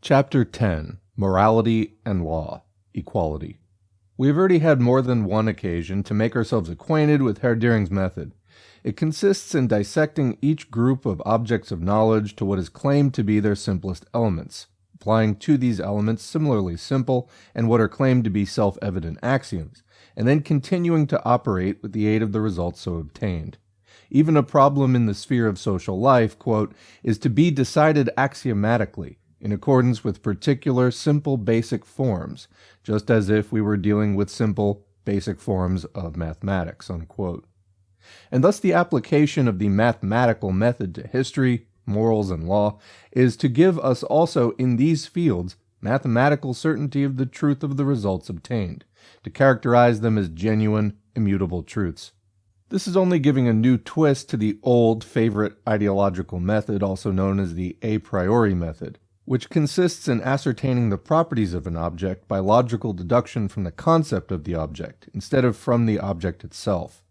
Chapter 10. Morality and Law. Equality. We have already had more than one occasion to make ourselves acquainted with Duhring's method. It consists in dissecting each group of objects of knowledge to what is claimed to be their simplest elements, applying to these elements similarly simple and what are claimed to be self-evident axioms, and then continuing to operate with the aid of the results so obtained. Even a problem in the sphere of social life, quote, is to be decided axiomatically, in accordance with particular simple basic forms, just as if we were dealing with simple basic forms of mathematics, unquote. And thus the application of the mathematical method to history, morals, and law is to give us also in these fields mathematical certainty of the truth of the results obtained, to characterize them as genuine, immutable truths. This is only giving a new twist to the old favorite ideological method, also known as the a priori method, which consists in ascertaining the properties of an object by logical deduction from the concept of the object, instead of from the object itself.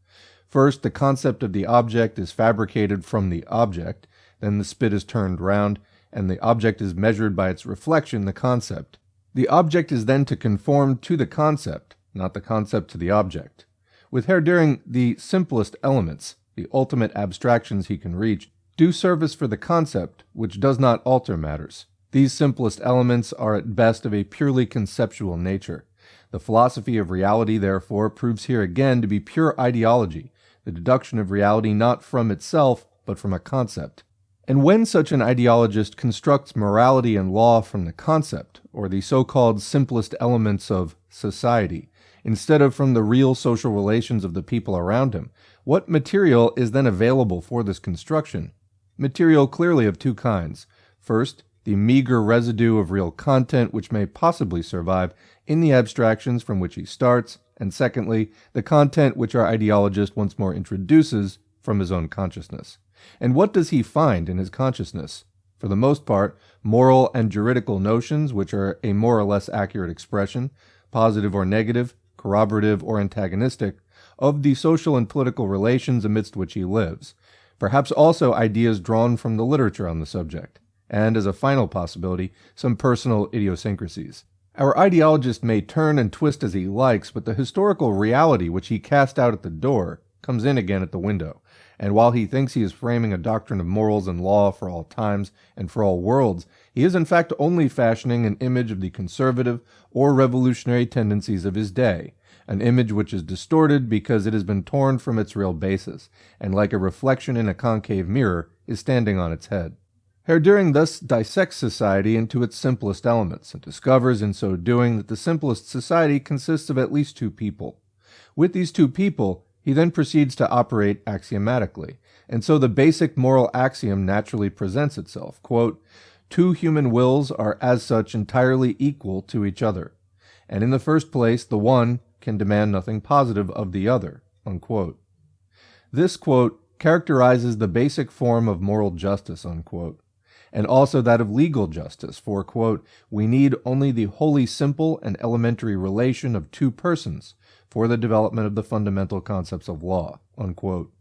First, the concept of the object is fabricated from the object, then the spit is turned round, and the object is measured by its reflection, the concept. The object is then to conform to the concept, not the concept to the object. With Duhring, the simplest elements, the ultimate abstractions he can reach, do service for the concept, which does not alter matters. These simplest elements are at best of a purely conceptual nature. The philosophy of reality, therefore, proves here again to be pure ideology, the deduction of reality not from itself, but from a concept. And when such an ideologist constructs morality and law from the concept, or the so-called simplest elements of society, instead of from the real social relations of the people around him, what material is then available for this construction? Material clearly of two kinds. First, the meager residue of real content which may possibly survive in the abstractions from which he starts, and secondly, the content which our ideologist once more introduces from his own consciousness. And what does he find in his consciousness? For the most part, moral and juridical notions which are a more or less accurate expression, positive or negative, corroborative or antagonistic, of the social and political relations amidst which he lives. Perhaps also ideas drawn from the literature on the subject, and, as a final possibility, some personal idiosyncrasies. Our ideologist may turn and twist as he likes, but the historical reality which he cast out at the door comes in again at the window, and while he thinks he is framing a doctrine of morals and law for all times and for all worlds, he is in fact only fashioning an image of the conservative or revolutionary tendencies of his day, an image which is distorted because it has been torn from its real basis, and like a reflection in a concave mirror, is standing on its head. Duhring thus dissects society into its simplest elements, and discovers in so doing that the simplest society consists of at least two people. With these two people, he then proceeds to operate axiomatically, and so the basic moral axiom naturally presents itself, quote, "Two human wills are as such entirely equal to each other, and in the first place the one can demand nothing positive of the other," unquote. This, quote, characterizes the basic form of moral justice, unquote, and also that of legal justice, for, quote, "We need only the wholly simple and elementary relation of two persons for the development of the fundamental concepts of law," unquote.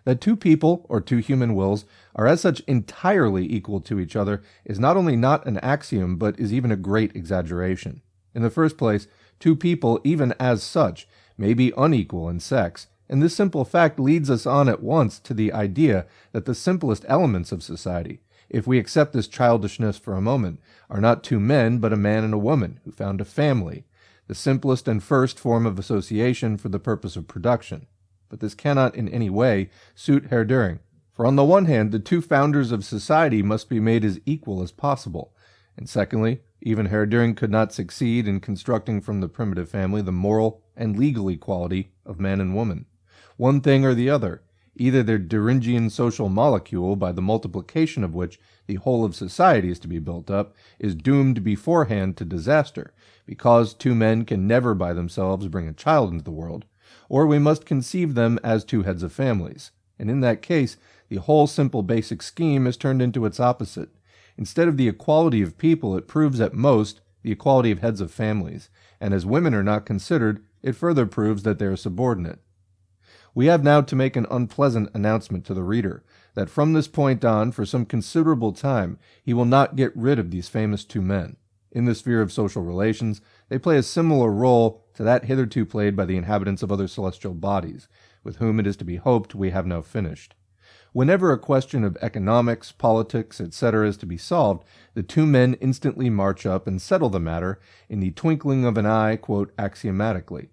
That two people, or two human wills, are as such entirely equal to each other is not only not an axiom, but is even a great exaggeration. In the first place, two people, even as such, may be unequal in sex, and this simple fact leads us on at once to the idea that the simplest elements of society, if we accept this childishness for a moment, are not two men, but a man and a woman who found a family, the simplest and first form of association for the purpose of production. But this cannot in any way suit Duhring, for on the one hand, the two founders of society must be made as equal as possible, and secondly, even Duhring could not succeed in constructing from the primitive family the moral and legal equality of man and woman. One thing or the other, either the Duhringian social molecule, by the multiplication of which the whole of society is to be built up, is doomed beforehand to disaster, because two men can never by themselves bring a child into the world, or we must conceive them as two heads of families, and in that case the whole simple basic scheme is turned into its opposite. Instead of the equality of people, it proves at most the equality of heads of families, and as women are not considered, it further proves that they are subordinate. We have now to make an unpleasant announcement to the reader. that from this point on, for some considerable time, he will not get rid of these famous two men. In the sphere of social relations, they play a similar role to that hitherto played by the inhabitants of other celestial bodies, with whom it is to be hoped we have now finished. Whenever a question of economics, politics, etc. is to be solved, the two men instantly march up and settle the matter in the twinkling of an eye, quote, axiomatically.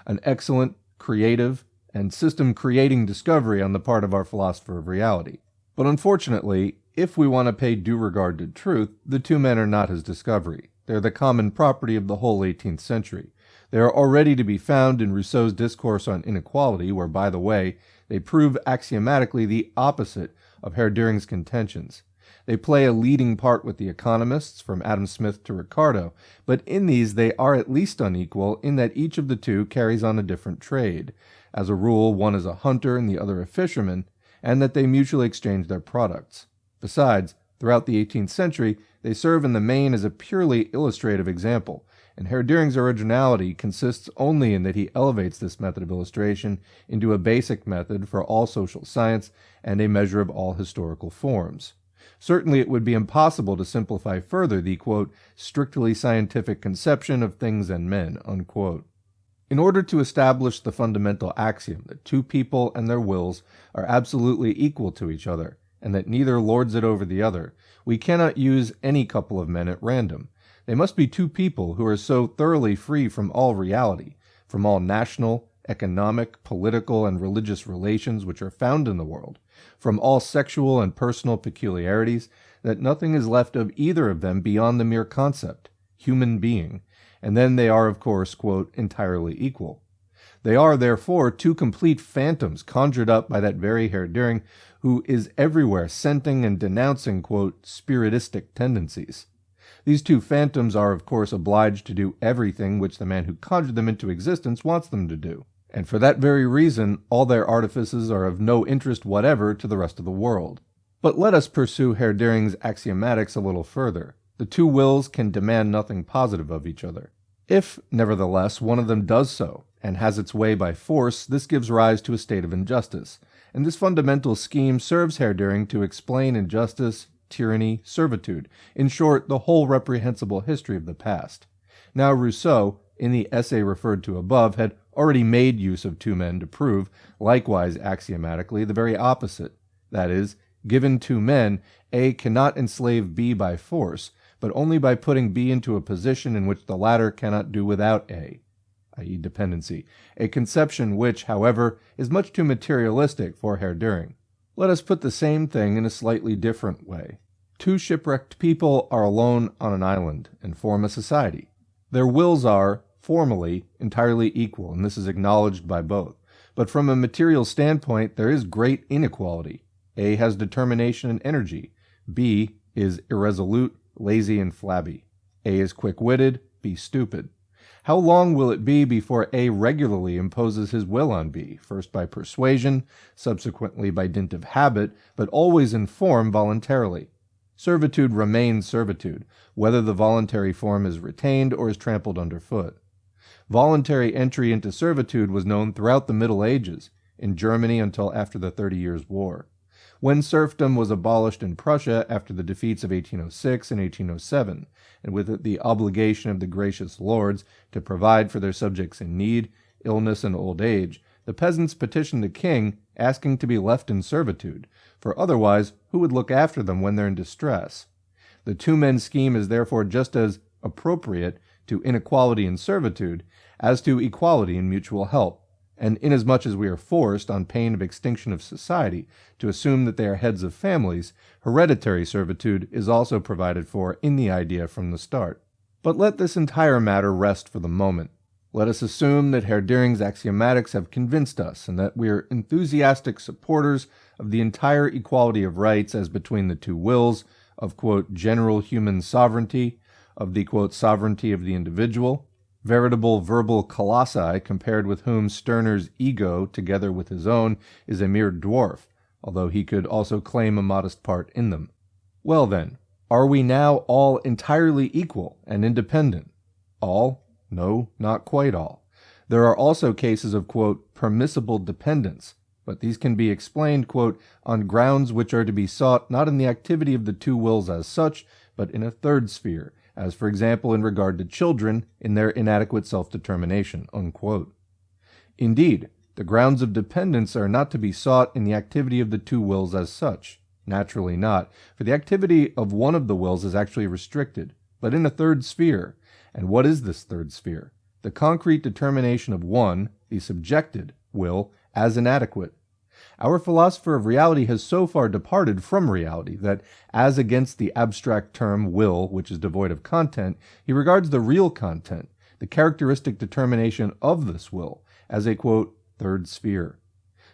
An excellent, creative, and system-creating discovery on the part of our philosopher of reality. But unfortunately, if we want to pay due regard to truth, the two men are not his discovery. They are the common property of the whole 18th century. They are already to be found in Rousseau's discourse on inequality, where, by the way, they prove axiomatically the opposite of Herr Dühring's contentions. They play a leading part with the economists, from Adam Smith to Ricardo, but in these they are at least unequal in that each of the two carries on a different trade. As a rule, one is a hunter and the other a fisherman, and that they mutually exchange their products. Besides, throughout the 18th century, they serve in the main as a purely illustrative example, and Herr Dühring's originality consists only in that he elevates this method of illustration into a basic method for all social science and a measure of all historical forms. Certainly it would be impossible to simplify further the, quote, strictly scientific conception of things and men, unquote. In order to establish the fundamental axiom that two people and their wills are absolutely equal to each other, and that neither lords it over the other, we cannot use any couple of men at random. They must be two people who are so thoroughly free from all reality, from all national, economic, political, and religious relations which are found in the world, from all sexual and personal peculiarities, that nothing is left of either of them beyond the mere concept, human being, and then they are, of course, quote, entirely equal. They are, therefore, two complete phantoms conjured up by that very Herr Dühring, who is everywhere scenting and denouncing, quote, spiritistic tendencies. These two phantoms are, of course, obliged to do everything which the man who conjured them into existence wants them to do, and for that very reason all their artifices are of no interest whatever to the rest of the world. But let us pursue Herr Dühring's axiomatics a little further. The two wills can demand nothing positive of each other. If, nevertheless, one of them does so, and has its way by force, this gives rise to a state of injustice, and this fundamental scheme serves Herr Dühring to explain injustice, tyranny, servitude, in short, the whole reprehensible history of the past. Now Rousseau, in the essay referred to above, had already made use of two men to prove, likewise axiomatically, the very opposite. That is, given two men, A cannot enslave B by force, but only by putting B into a position in which the latter cannot do without A, i.e. dependency, a conception which, however, is much too materialistic for Herr Dühring. Let us put the same thing in a slightly different way. Two shipwrecked people are alone on an island and form a society. Their wills are, formally, entirely equal, and this is acknowledged by both. But from a material standpoint, there is great inequality. A has determination and energy. B is irresolute, lazy, and flabby. A is quick-witted, B stupid. How long will it be before A regularly imposes his will on B, first by persuasion, subsequently by dint of habit, but always in form voluntarily? Servitude remains servitude, whether the voluntary form is retained or is trampled underfoot. Voluntary entry into servitude was known throughout the Middle Ages, in Germany until after the 30 Years' War. When serfdom was abolished in Prussia after the defeats of 1806 and 1807, and with it the obligation of the gracious lords to provide for their subjects in need, illness, and old age, the peasants petitioned the king asking to be left in servitude, for otherwise who would look after them when they're in distress? The two-men scheme is therefore just as appropriate to inequality in servitude as to equality in mutual help, and inasmuch as we are forced, on pain of extinction of society, to assume that they are heads of families, hereditary servitude is also provided for in the idea from the start. But let this entire matter rest for the moment. Let us assume that Herr Dühring's axiomatics have convinced us, and that we are enthusiastic supporters of the entire equality of rights as between the two wills, of, quote, general human sovereignty, of the, quote, sovereignty of the individual, veritable verbal colossi compared with whom Stirner's ego, together with his own, is a mere dwarf, although he could also claim a modest part in them. Well then, are we now all entirely equal and independent? All? No, not quite all. There are also cases of, quote, permissible dependence, but these can be explained, quote, on grounds which are to be sought not in the activity of the two wills as such, but in a third sphere, as for example in regard to children in their inadequate self-determination, unquote. Indeed, the grounds of dependence are not to be sought in the activity of the two wills as such. Naturally not, for the activity of one of the wills is actually restricted, but in a third sphere. And what is this third sphere? The concrete determination of one, the subjected, will as inadequate. Our philosopher of reality has so far departed from reality that, as against the abstract term will, which is devoid of content, he regards the real content, the characteristic determination of this will, as a, quote, third sphere.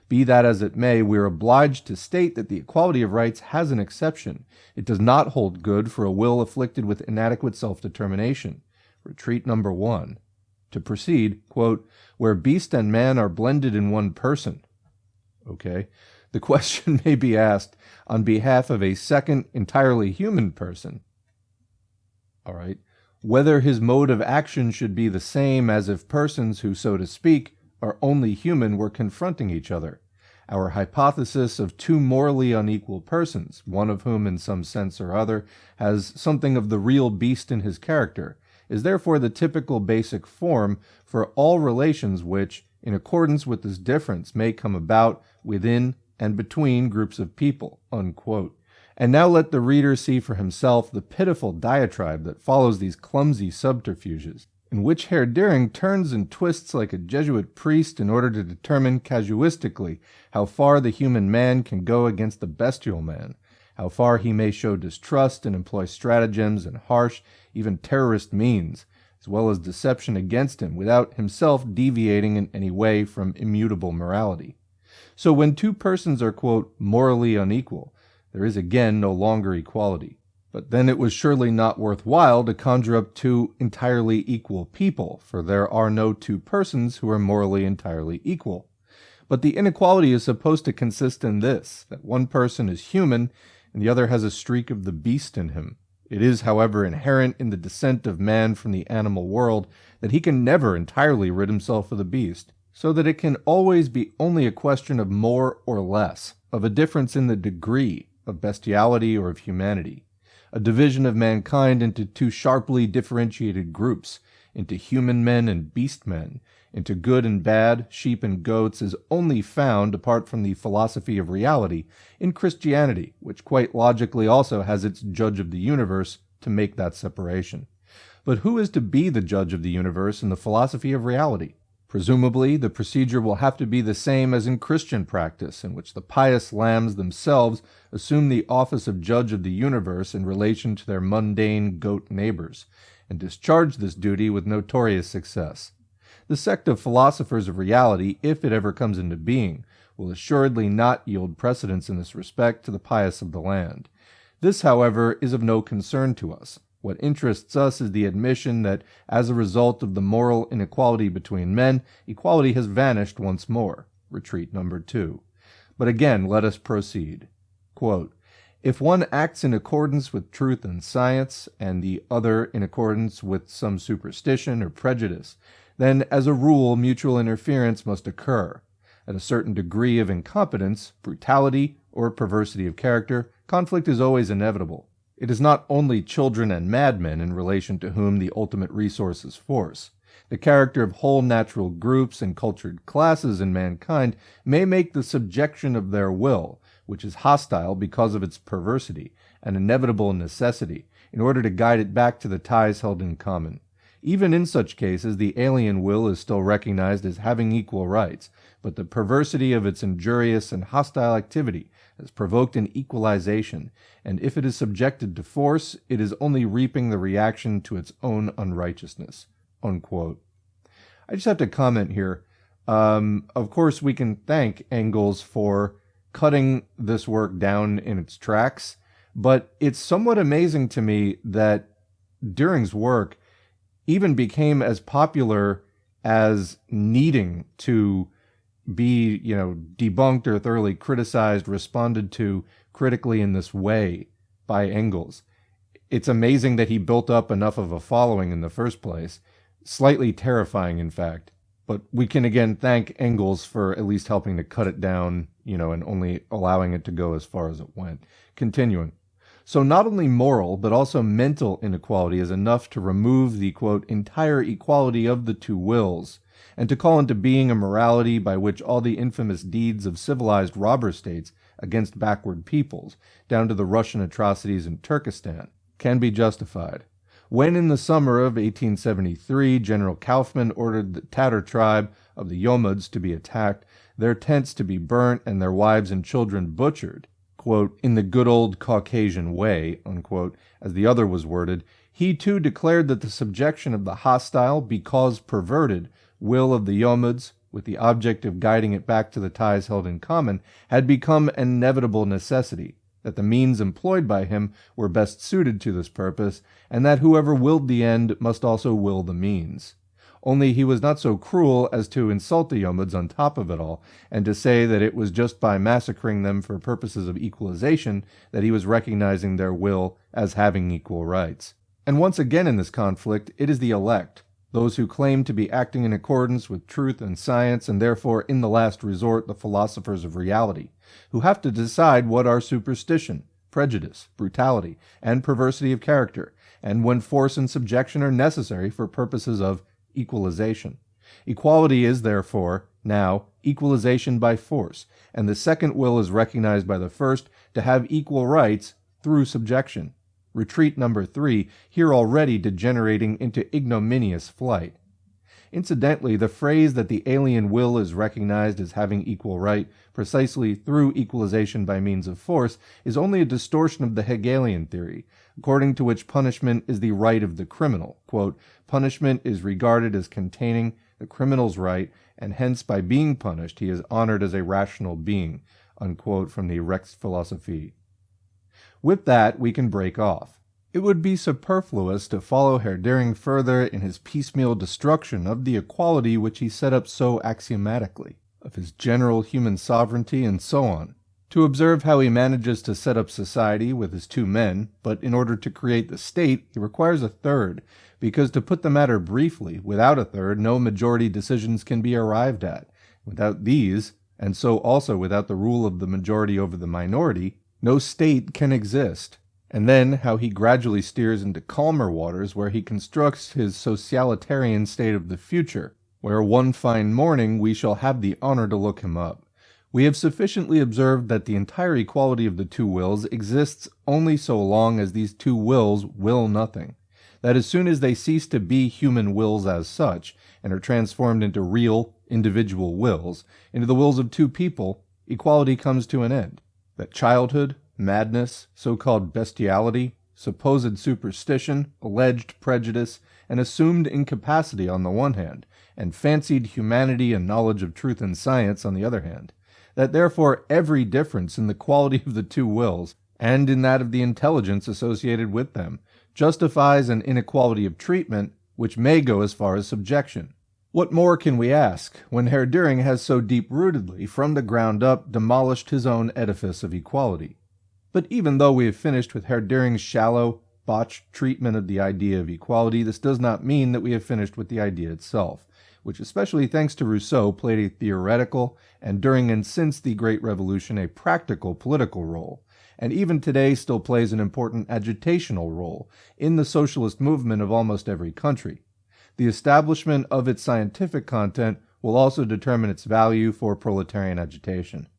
Be that as it may, we are obliged to state that the equality of rights has an exception. It does not hold good for a will afflicted with inadequate self-determination. Retreat number 1. To proceed, quote, where beast and man are blended in one person. Okay, the question may be asked on behalf of a second, entirely human person. All right, whether his mode of action should be the same as if persons who, so to speak, are only human were confronting each other. Our hypothesis of two morally unequal persons, one of whom in some sense or other has something of the real beast in his character, is therefore the typical basic form for all relations which, in accordance with this difference, may come about within and between groups of people, unquote. And now let the reader see for himself the pitiful diatribe that follows these clumsy subterfuges, in which Herdering turns and twists like a Jesuit priest in order to determine casuistically how far the human man can go against the bestial man, how far he may show distrust and employ stratagems and harsh, even terrorist means, as well as deception against him, without himself deviating in any way from immutable morality. So when two persons are, quote, morally unequal, there is again no longer equality. But then it was surely not worthwhile to conjure up two entirely equal people, for there are no two persons who are morally entirely equal. But the inequality is supposed to consist in this, that one person is human and the other has a streak of the beast in him. It is, however, inherent in the descent of man from the animal world that he can never entirely rid himself of the beast, so that it can always be only a question of more or less, of a difference in the degree of bestiality or of humanity. A division of mankind into two sharply differentiated groups, into human men and beast men, into good and bad, sheep and goats, is only found, apart from the philosophy of reality, in Christianity, which quite logically also has its judge of the universe to make that separation. But who is to be the judge of the universe in the philosophy of reality? Presumably, the procedure will have to be the same as in Christian practice, in which the pious lambs themselves assume the office of judge of the universe in relation to their mundane goat neighbors, and discharge this duty with notorious success. The sect of philosophers of reality, if it ever comes into being, will assuredly not yield precedence in this respect to the pious of the land. This, however, is of no concern to us. What interests us is the admission that, as a result of the moral inequality between men, equality has vanished once more. Retreat number 2. But again, let us proceed. Quote, if one acts in accordance with truth and science, and the other in accordance with some superstition or prejudice, then, as a rule, mutual interference must occur. At a certain degree of incompetence, brutality, or perversity of character, conflict is always inevitable. It is not only children and madmen in relation to whom the ultimate resource is force. The character of whole natural groups and cultured classes in mankind may make the subjection of their will, which is hostile because of its perversity, an inevitable necessity, in order to guide it back to the ties held in common. Even in such cases, the alien will is still recognized as having equal rights, but the perversity of its injurious and hostile activity has provoked an equalization, and if it is subjected to force, it is only reaping the reaction to its own unrighteousness." Unquote. I just have to comment here. Of course, we can thank Engels for cutting this work down in its tracks, but it's somewhat amazing to me that Duhring's work even became as popular as needing to be, debunked or thoroughly criticized, responded to critically in this way by Engels. It's amazing that he built up enough of a following in the first place. Slightly terrifying, in fact. But we can again thank Engels for at least helping to cut it down, and only allowing it to go as far as it went. Continuing. So not only moral, but also mental inequality is enough to remove the, quote, entire equality of the two wills, and to call into being a morality by which all the infamous deeds of civilized robber states against backward peoples, down to the Russian atrocities in Turkestan, can be justified. When in the summer of 1873 General Kaufman ordered the Tatar tribe of the Yomuds to be attacked, their tents to be burnt, and their wives and children butchered, quote, in the good old Caucasian way, unquote, as the other was worded, he too declared that the subjection of the hostile, because perverted, will of the Yomuds, with the object of guiding it back to the ties held in common, had become an inevitable necessity, that the means employed by him were best suited to this purpose, and that whoever willed the end must also will the means. Only he was not so cruel as to insult the Yomuds on top of it all, and to say that it was just by massacring them for purposes of equalization that he was recognizing their will as having equal rights. And once again in this conflict, it is the elect, those who claim to be acting in accordance with truth and science, and therefore in the last resort the philosophers of reality, who have to decide what are superstition, prejudice, brutality, and perversity of character, and when force and subjection are necessary for purposes of equalization. Equality is, therefore, now equalization by force, and the second will is recognized by the first to have equal rights through subjection. Retreat number 3, here already degenerating into ignominious flight. Incidentally, the phrase that the alien will is recognized as having equal right precisely through equalization by means of force is only a distortion of the Hegelian theory, according to which punishment is the right of the criminal. Quote, punishment is regarded as containing the criminal's right, and hence by being punished he is honored as a rational being. Unquote, from the Rex Philosophiae. With that, we can break off. It would be superfluous to follow Herr further in his piecemeal destruction of the equality which he set up so axiomatically, of his general human sovereignty, and so on. To observe how he manages to set up society with his 2 men, but in order to create the state, he requires a third, because to put the matter briefly, without a third, no majority decisions can be arrived at. Without these, and so also without the rule of the majority over the minority, no state can exist. And then how he gradually steers into calmer waters where he constructs his socialitarian state of the future, where one fine morning we shall have the honor to look him up. We have sufficiently observed that the entire equality of the 2 wills exists only so long as these 2 wills will nothing, that as soon as they cease to be human wills as such, and are transformed into real, individual wills, into the wills of 2 people, equality comes to an end. That childhood, madness, so-called bestiality, supposed superstition, alleged prejudice, and assumed incapacity on the one hand, and fancied humanity and knowledge of truth and science on the other hand, that therefore every difference in the quality of the 2 wills, and in that of the intelligence associated with them, justifies an inequality of treatment which may go as far as subjection. What more can we ask, when Herr has so deep-rootedly, from the ground up, demolished his own edifice of equality? But even though we have finished with Herr shallow, botched treatment of the idea of equality, this does not mean that we have finished with the idea itself, which, especially thanks to Rousseau, played a theoretical, and during and since the Great Revolution a practical political role, and even today still plays an important agitational role in the socialist movement of almost every country. The establishment of its scientific content will also determine its value for proletarian agitation.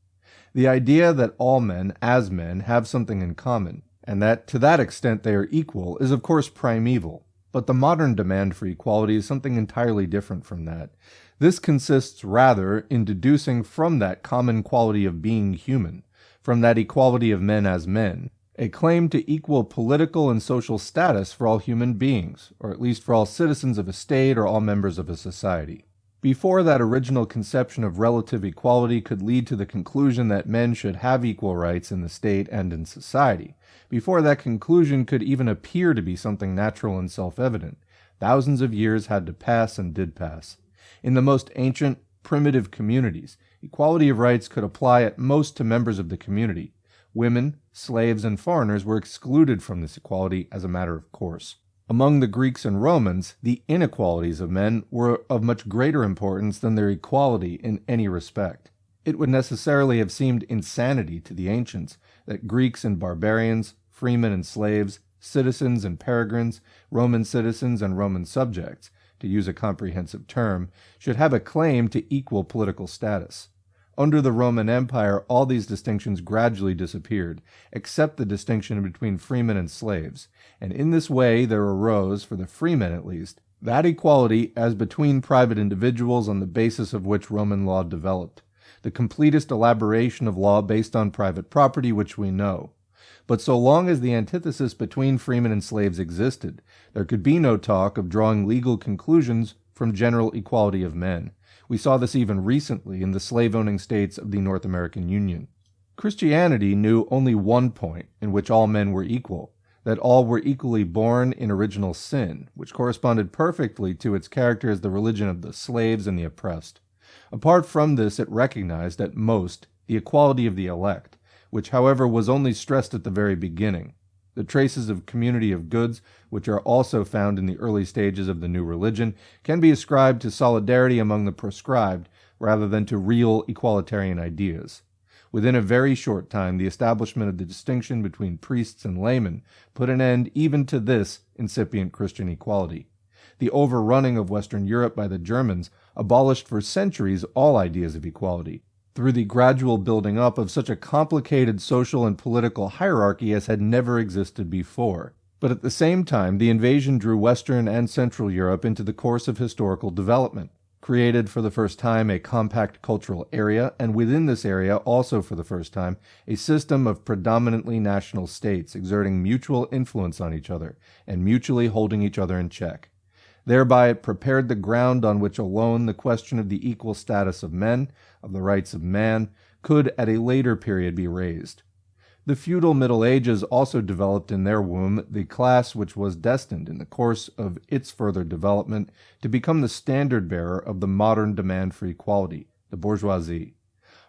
The idea that all men, as men, have something in common, and that to that extent they are equal, is of course primeval. But the modern demand for equality is something entirely different from that. This consists rather in deducing from that common quality of being human, from that equality of men as men, a claim to equal political and social status for all human beings, or at least for all citizens of a state or all members of a society. Before that original conception of relative equality could lead to the conclusion that men should have equal rights in the state and in society, before that conclusion could even appear to be something natural and self-evident, thousands of years had to pass and did pass. In the most ancient, primitive communities, equality of rights could apply at most to members of the community. Women, slaves, and foreigners were excluded from this equality as a matter of course. Among the Greeks and Romans, the inequalities of men were of much greater importance than their equality in any respect. It would necessarily have seemed insanity to the ancients that Greeks and barbarians, freemen and slaves, citizens and peregrines, Roman citizens and Roman subjects, to use a comprehensive term, should have a claim to equal political status. Under the Roman Empire, all these distinctions gradually disappeared, except the distinction between freemen and slaves, and in this way there arose, for the freemen at least, that equality as between private individuals on the basis of which Roman law developed, the completest elaboration of law based on private property which we know. But so long as the antithesis between freemen and slaves existed, there could be no talk of drawing legal conclusions from general equality of men. We saw this even recently in the slave-owning states of the North American Union. Christianity knew only one point in which all men were equal, that all were equally born in original sin, which corresponded perfectly to its character as the religion of the slaves and the oppressed. Apart from this, it recognized, at most, the equality of the elect, which, however, was only stressed at the very beginning. The traces of community of goods, which are also found in the early stages of the new religion, can be ascribed to solidarity among the proscribed rather than to real equalitarian ideas. Within a very short time, the establishment of the distinction between priests and laymen put an end even to this incipient Christian equality. The overrunning of Western Europe by the Germans abolished for centuries all ideas of equality, through the gradual building up of such a complicated social and political hierarchy as had never existed before. But at the same time, the invasion drew Western and Central Europe into the course of historical development, created for the first time a compact cultural area, and within this area also for the first time a system of predominantly national states exerting mutual influence on each other and mutually holding each other in check. Thereby it prepared the ground on which alone the question of the equal status of men, of the rights of man, could at a later period be raised. The feudal Middle Ages also developed in their womb the class which was destined, in the course of its further development, to become the standard-bearer of the modern demand for equality, the bourgeoisie.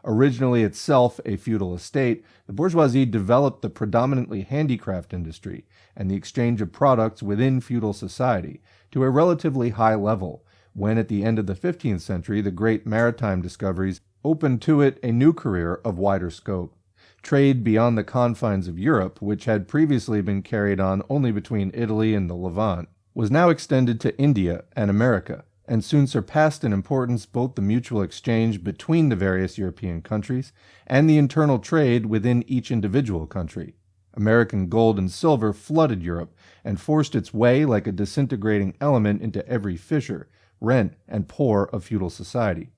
Originally itself a feudal estate, the bourgeoisie developed the predominantly handicraft industry and the exchange of products within feudal society to a relatively high level, when at the end of the 15th century the great maritime discoveries opened to it a new career of wider scope. Trade beyond the confines of Europe, which had previously been carried on only between Italy and the Levant, was now extended to India and America, and soon surpassed in importance both the mutual exchange between the various European countries and the internal trade within each individual country. American gold and silver flooded Europe and forced its way like a disintegrating element into every fissure, rent, and pore of feudal society.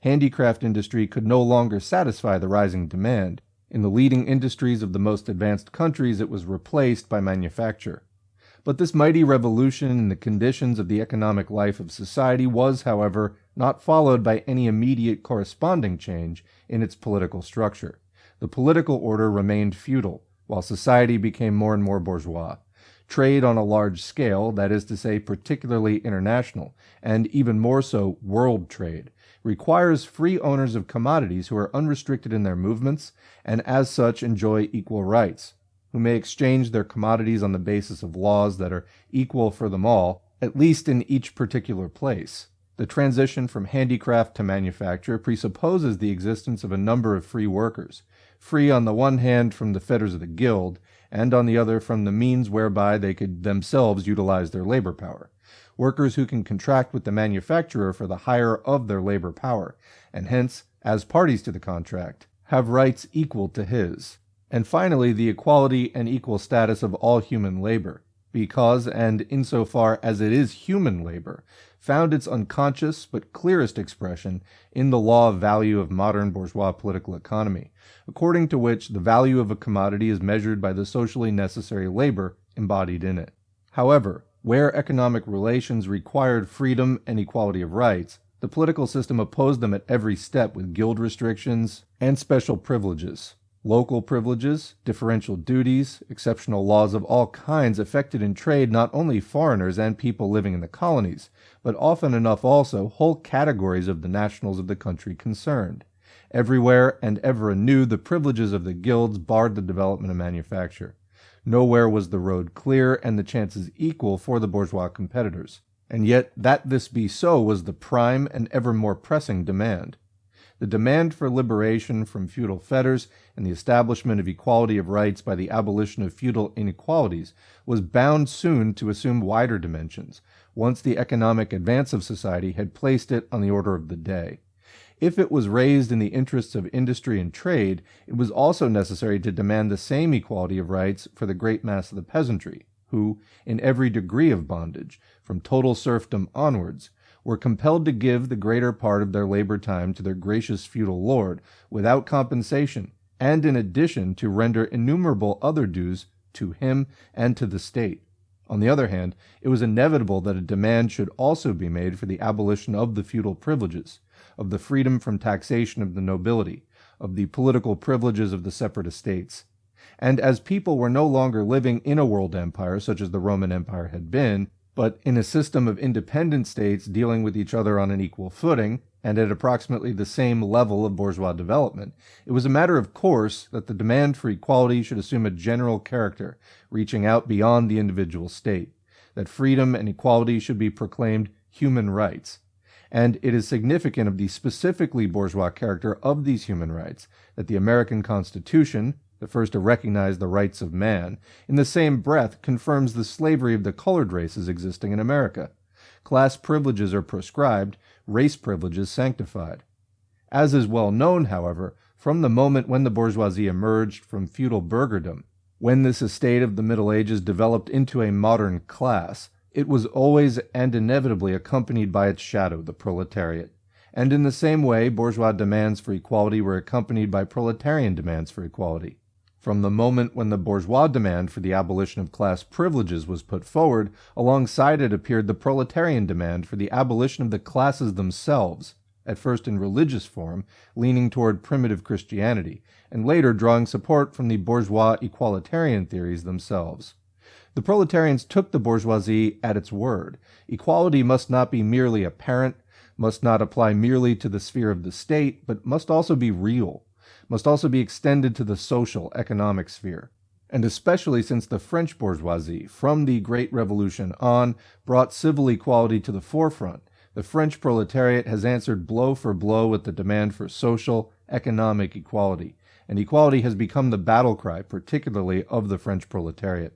Handicraft industry could no longer satisfy the rising demand. In the leading industries of the most advanced countries, it was replaced by manufacture. But this mighty revolution in the conditions of the economic life of society was, however, not followed by any immediate corresponding change in its political structure. The political order remained feudal, while society became more and more bourgeois. Trade on a large scale, that is to say particularly international, and even more so world trade, requires free owners of commodities who are unrestricted in their movements and as such enjoy equal rights, who may exchange their commodities on the basis of laws that are equal for them all, at least in each particular place. The transition from handicraft to manufacture presupposes the existence of a number of free workers, free on the one hand from the fetters of the guild, and on the other from the means whereby they could themselves utilize their labor power. Workers who can contract with the manufacturer for the hire of their labor power, and hence, as parties to the contract, have rights equal to his. And finally, the equality and equal status of all human labor, because, and insofar as it is human labor, found its unconscious but clearest expression in the law of value of modern bourgeois political economy, according to which the value of a commodity is measured by the socially necessary labor embodied in it. However, where economic relations required freedom and equality of rights, the political system opposed them at every step with guild restrictions and special privileges. Local privileges, differential duties, exceptional laws of all kinds affected in trade not only foreigners and people living in the colonies, but often enough also whole categories of the nationals of the country concerned. Everywhere and ever anew the privileges of the guilds barred the development of manufacture. Nowhere was the road clear and the chances equal for the bourgeois competitors. And yet that this be so was the prime and ever more pressing demand. The demand for liberation from feudal fetters and the establishment of equality of rights by the abolition of feudal inequalities was bound soon to assume wider dimensions, once the economic advance of society had placed it on the order of the day. If it was raised in the interests of industry and trade, it was also necessary to demand the same equality of rights for the great mass of the peasantry, who, in every degree of bondage, from total serfdom onwards, were compelled to give the greater part of their labor time to their gracious feudal lord without compensation, and in addition to render innumerable other dues to him and to the state. On the other hand, it was inevitable that a demand should also be made for the abolition of the feudal privileges, of the freedom from taxation of the nobility, of the political privileges of the separate estates. And as people were no longer living in a world empire such as the Roman Empire had been, but in a system of independent states dealing with each other on an equal footing, and at approximately the same level of bourgeois development, it was a matter of course that the demand for equality should assume a general character, reaching out beyond the individual state, that freedom and equality should be proclaimed human rights. And it is significant of the specifically bourgeois character of these human rights that the American Constitution, the first to recognize the rights of man, in the same breath confirms the slavery of the colored races existing in America. Class privileges are proscribed, race privileges sanctified. As is well known, however, from the moment when the bourgeoisie emerged from feudal burgherdom, when this estate of the Middle Ages developed into a modern class, it was always and inevitably accompanied by its shadow, the proletariat. And in the same way, bourgeois demands for equality were accompanied by proletarian demands for equality. From the moment when the bourgeois demand for the abolition of class privileges was put forward, alongside it appeared the proletarian demand for the abolition of the classes themselves, at first in religious form, leaning toward primitive Christianity, and later drawing support from the bourgeois equalitarian theories themselves. The proletarians took the bourgeoisie at its word. Equality must not be merely apparent, must not apply merely to the sphere of the state, but must also be real, must also be extended to the social, economic sphere. And especially since the French bourgeoisie, from the Great Revolution on, brought civil equality to the forefront, the French proletariat has answered blow for blow with the demand for social, economic equality, and equality has become the battle cry, particularly of the French proletariat.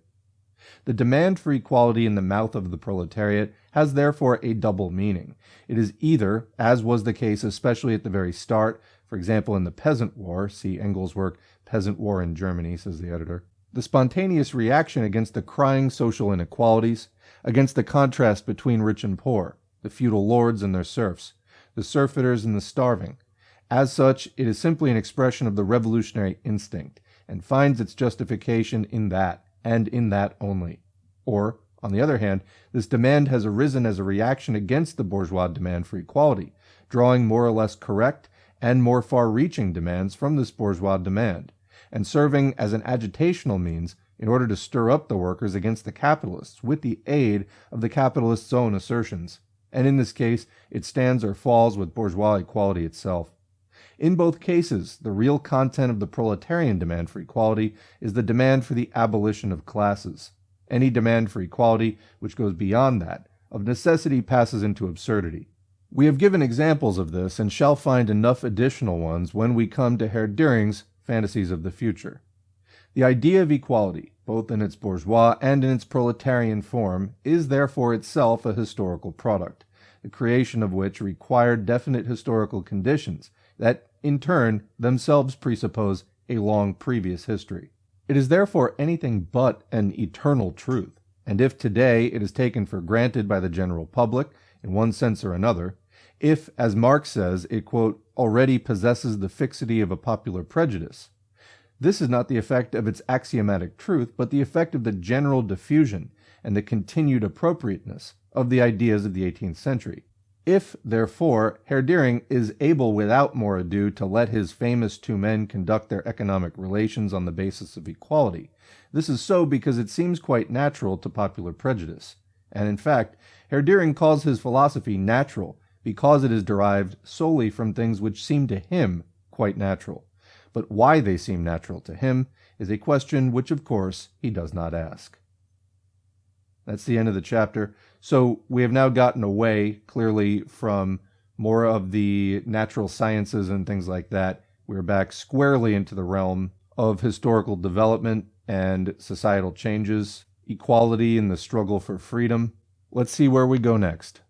The demand for equality in the mouth of the proletariat has therefore a double meaning. It is either, as was the case especially at the very start, for example in the Peasant War, see Engels' work Peasant War in Germany, says the editor, the spontaneous reaction against the crying social inequalities, against the contrast between rich and poor, the feudal lords and their serfs, the surfeiters and the starving. As such, it is simply an expression of the revolutionary instinct, and finds its justification in that, and in that only. Or, on the other hand, this demand has arisen as a reaction against the bourgeois demand for equality, drawing more or less correct and more far-reaching demands from this bourgeois demand, and serving as an agitational means in order to stir up the workers against the capitalists with the aid of the capitalists' own assertions. And in this case, it stands or falls with bourgeois equality itself. In both cases, the real content of the proletarian demand for equality is the demand for the abolition of classes. Any demand for equality which goes beyond that, of necessity passes into absurdity. We have given examples of this and shall find enough additional ones when we come to Herr Dühring's Fantasies of the Future. The idea of equality, both in its bourgeois and in its proletarian form, is therefore itself a historical product, the creation of which required definite historical conditions that, in turn, themselves presuppose a long previous history. It is therefore anything but an eternal truth, and if today it is taken for granted by the general public, in one sense or another, if, as Marx says, it, quote, already possesses the fixity of a popular prejudice, this is not the effect of its axiomatic truth, but the effect of the general diffusion and the continued appropriateness of the ideas of the 18th century. If, therefore, Herr Dühring is able without more ado to let his famous two men conduct their economic relations on the basis of equality, this is so because it seems quite natural to popular prejudice. And in fact, Herr Dühring calls his philosophy natural because it is derived solely from things which seem to him quite natural. but why they seem natural to him is a question which, of course, he does not ask. That's the end of the chapter. So we have now gotten away, clearly, from more of the natural sciences and things like that. We're back squarely into the realm of historical development and societal changes, equality and the struggle for freedom. Let's see where we go next.